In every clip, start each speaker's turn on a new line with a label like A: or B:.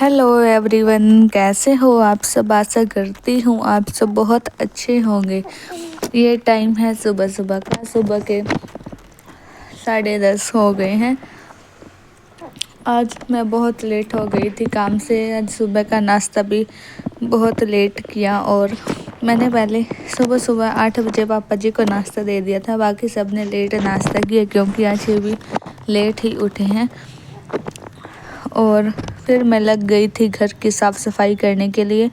A: Hello everyone, कैसे हो आप सब। आशा करती हूँ आप सब बहुत अच्छे होंगे। ये टाइम है सुबह सुबह का, सुबह के 10:30 हो गए हैं। आज मैं बहुत लेट हो गई थी काम से। आज सुबह का नाश्ता भी बहुत लेट किया और मैंने पहले सुबह सुबह 8 बजे पापा जी को नाश्ता दे दिया था। बाकी सब ने लेट नाश्ता किया क्योंकि आज ये भी लेट ही उठे हैं। और फिर मैं लग गई थी घर की साफ़ सफाई करने के लिए।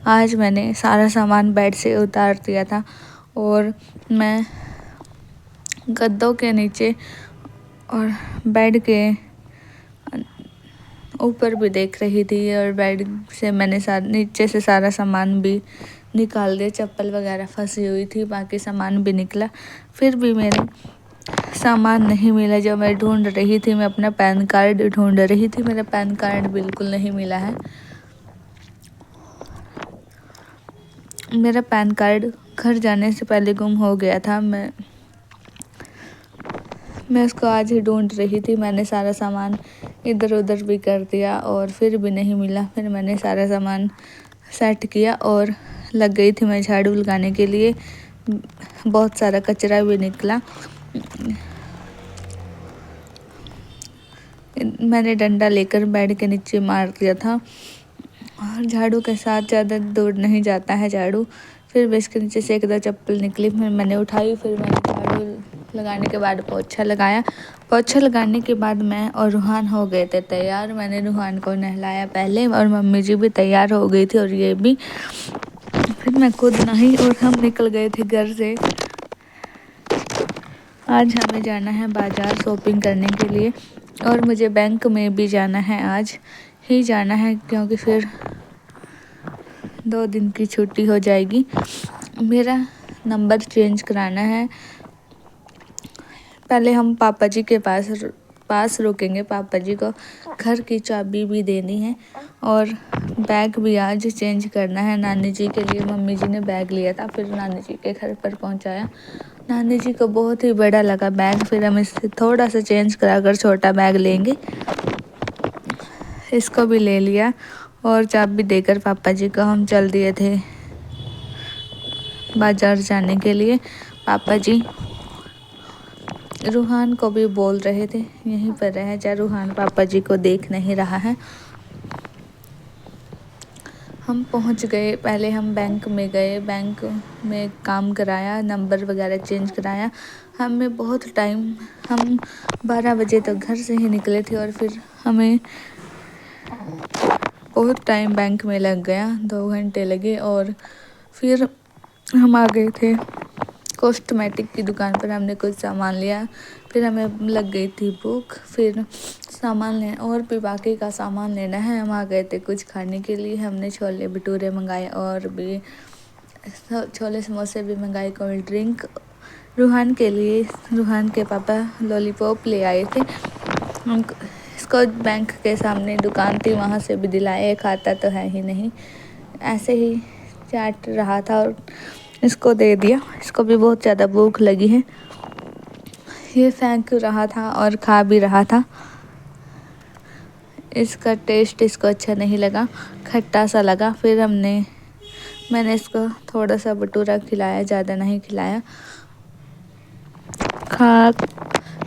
A: आज मैंने सारा सामान बेड से उतार दिया था और मैं गद्दों के नीचे और बेड के ऊपर भी देख रही थी और बेड से मैंने नीचे से सारा सामान भी निकाल दिया। चप्पल वगैरह फंसी हुई थी, बाकी सामान भी निकला। फिर भी मेरे सामान नहीं मिला जो मैं ढूंढ रही थी। मैं अपना पैन कार्ड ढूंढ रही थी, मेरा पैन कार्ड बिल्कुल नहीं मिला है। मेरा पैन कार्ड घर जाने से पहले गुम हो गया था। मैं उसको आज ही ढूंढ रही थी। मैंने सारा सामान इधर उधर भी कर दिया और फिर भी नहीं मिला। फिर मैंने सारा सामान सेट किया और लग गई थी मैं झाड़ू लगाने के लिए। बहुत सारा कचरा भी निकला। मैंने डंडा लेकर बेड के नीचे मार दिया था और झाड़ू के साथ ज़्यादा दूर नहीं जाता है झाड़ू। फिर भी इसके नीचे से 1-2 चप्पल निकली, फिर मैंने उठाई। फिर मैंने झाड़ू लगाने के बाद पोछा लगाया। पोछा लगाने के बाद मैं और रूहान हो गए थे तैयार। मैंने रूहान को नहलाया पहले और मम्मी जी भी तैयार हो गई थी और ये भी। फिर मैं खुद नहाई और हम निकल गए थे घर से। आज हमें जाना है बाज़ार शॉपिंग करने के लिए और मुझे बैंक में भी जाना है। आज ही जाना है क्योंकि फिर 2 दिन की छुट्टी हो जाएगी। मेरा नंबर चेंज कराना है। पहले हम पापा जी के पास रुकेंगे। पापा जी को घर की चाबी भी देनी है और बैग भी आज चेंज करना है। नानी जी के लिए मम्मी जी ने बैग लिया था, फिर नानी जी के घर पर पहुंचाया। नानी जी को बहुत ही बड़ा लगा बैग, फिर हम इससे थोड़ा सा चेंज कराकर छोटा बैग लेंगे। इसको भी ले लिया और चाबी देकर पापा जी को हम चल दिए थे बाज़ार जाने के लिए। पापा जी रूहान को भी बोल रहे थे यहीं पर रह जा, रूहान पापा जी को देख नहीं रहा है। हम पहुंच गए। पहले हम बैंक में गए, बैंक में काम कराया, नंबर वगैरह चेंज कराया। हमें बहुत टाइम, हम 12 बजे तक घर से ही निकले थे और फिर हमें बहुत टाइम बैंक में लग गया, 2 घंटे लगे। और फिर हम आ गए थे कॉस्मेटिक की दुकान पर। हमने कुछ सामान लिया, फिर हमें लग गई थी भूख। फिर सामान लें और भी बाकी का सामान लेना है। हम आ गए थे कुछ खाने के लिए। हमने छोले भटूरे मंगाए और भी छोले समोसे भी मंगाए, कोल्ड ड्रिंक। रूहान के लिए रूहान के पापा लॉलीपॉप ले आए थे। हम इसको बैंक के सामने दुकान थी, वहाँ से भी दिलाए। खाता तो है ही नहीं, ऐसे ही चाट रहा था और इसको दे दिया। इसको भी बहुत ज़्यादा भूख लगी है। ये फेंक रहा था और खा भी रहा था। इसका टेस्ट इसको अच्छा नहीं लगा, खट्टा सा लगा। फिर मैंने इसको थोड़ा सा भटूरा खिलाया, ज़्यादा नहीं खिलाया।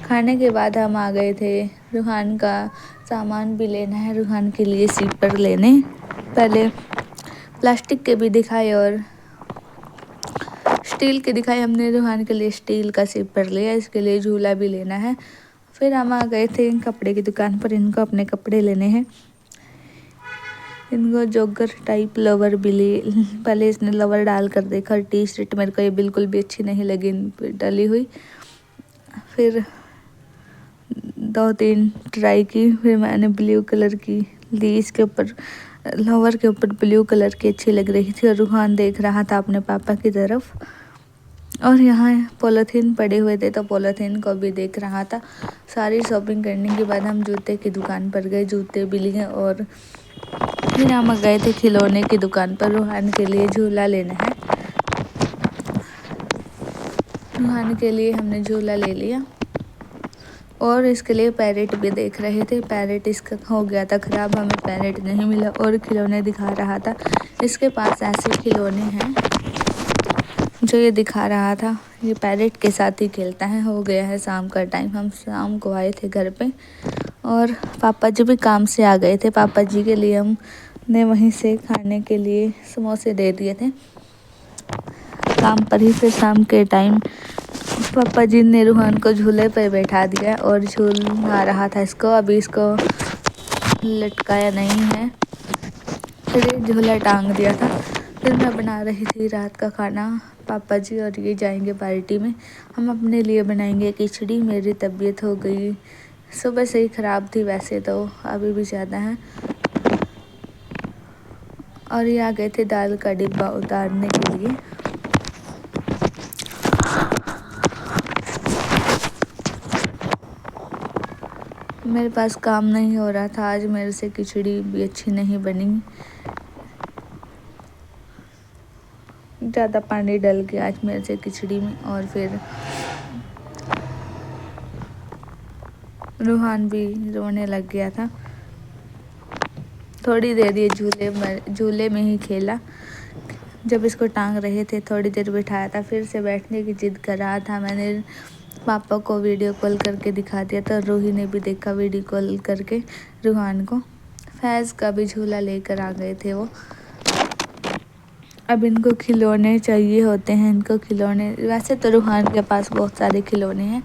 A: खाने के बाद हम आ गए थे। रूहान का सामान भी लेना है, रूहान के लिए सीपर लेने। पहले प्लास्टिक के भी दिखाए और स्टील के दिखाए। हमने रूहान के लिए स्टील का सीपर लिया, इसके लिए झूला भी लेना है। फिर हम आ गए थे कपड़े की दुकान पर। इनको अपने कपड़े लेने हैं। इनको जॉगर टाइप लोवर भी लिए। पहले इसने लोवर डाल कर देखा, टी शर्ट मेरे को ये बिल्कुल भी अच्छी नहीं लगी इन पर डली हुई। फिर 2-3 ट्राई की, फिर मैंने ब्लू कलर की ली। इसके ऊपर लोवर के ऊपर ब्लू कलर की अच्छी लग रही थी और रूहान देख रहा था अपने पापा की तरफ। और यहाँ पॉलीथीन पड़े हुए थे तो पॉलीथीन को भी देख रहा था। सारी शॉपिंग करने के बाद हम जूते की दुकान पर गए, जूते भी लिए। और फिर हम गए थे खिलौने की दुकान पर। रूहान के लिए झूला लेना है। रूहान के लिए हमने झूला ले लिया। और इसके लिए पैरेट भी देख रहे थे। पैरेट इसका हो गया था ख़राब, हमें पैरेट नहीं मिला और खिलौने दिखा रहा था। इसके पास ऐसे खिलौने हैं जो ये दिखा रहा था। ये पैरेट के साथ ही खेलता है। हो गया है शाम का टाइम, हम शाम को आए थे घर पे और पापा जी भी काम से आ गए थे। पापा जी के लिए हमने वहीं से खाने के लिए समोसे दे दिए थे काम पर ही। फिर शाम के टाइम पापा जी ने रूहान को झूले पर बैठा दिया और झूला रहा था इसको। अभी इसको लटकाया नहीं है, फिर झूला टांग दिया था। फिर मैं बना रही थी रात का खाना। पापा जी और ये जाएंगे पार्टी में। हम अपने लिए बनाएंगे खिचड़ी। मेरी तबीयत हो गई सुबह से ही ख़राब थी, वैसे तो अभी भी ज़्यादा है। और ये आ गए थे दाल का डिब्बा उतारने के लिए। मेरे पास काम नहीं हो रहा था आज, मेरे से खिचड़ी भी अच्छी नहीं बनी। ज़्यादा पानी डल गया आज मेरे से खिचड़ी में। और फिर रूहान भी रोने लग गया था। थोड़ी देर ये झूले में ही खेला। जब इसको टांग रहे थे थोड़ी देर बिठाया था, फिर से बैठने की जिद कर रहा था। मैंने पापा को वीडियो कॉल करके दिखा दिया था। रूही ने भी देखा वीडियो कॉल करके रूहान को। फैज़ का भी झूला लेकर आ गए थे वो। अब इनको खिलौने चाहिए होते हैं, इनको खिलौने। वैसे तो रूहान के पास बहुत सारे खिलौने हैं,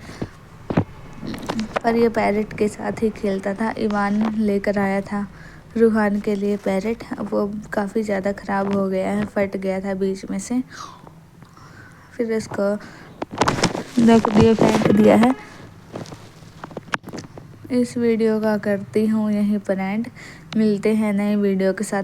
A: पर ये पैरेट के साथ ही खेलता था। ईवान लेकर आया था रूहान के लिए पैरेट। वो काफ़ी ज़्यादा ख़राब हो गया है, फट गया था बीच में से। फिर इसको रख दिया, फेंक दिया है। इस वीडियो का करती हूँ यहीं पर एंड। मिलते हैं नए वीडियो के साथ।